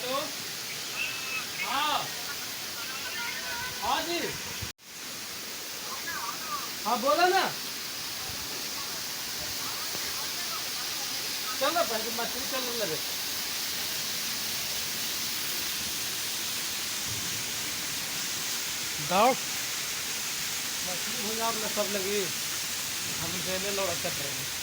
Hello. हाँ हाँ जी। हाँ बोला ना। चल ना भाई मछली चलने लगे। दाव मछली हो जाओ ना सब लगी हम देने लौड़ा कर रहे हैं।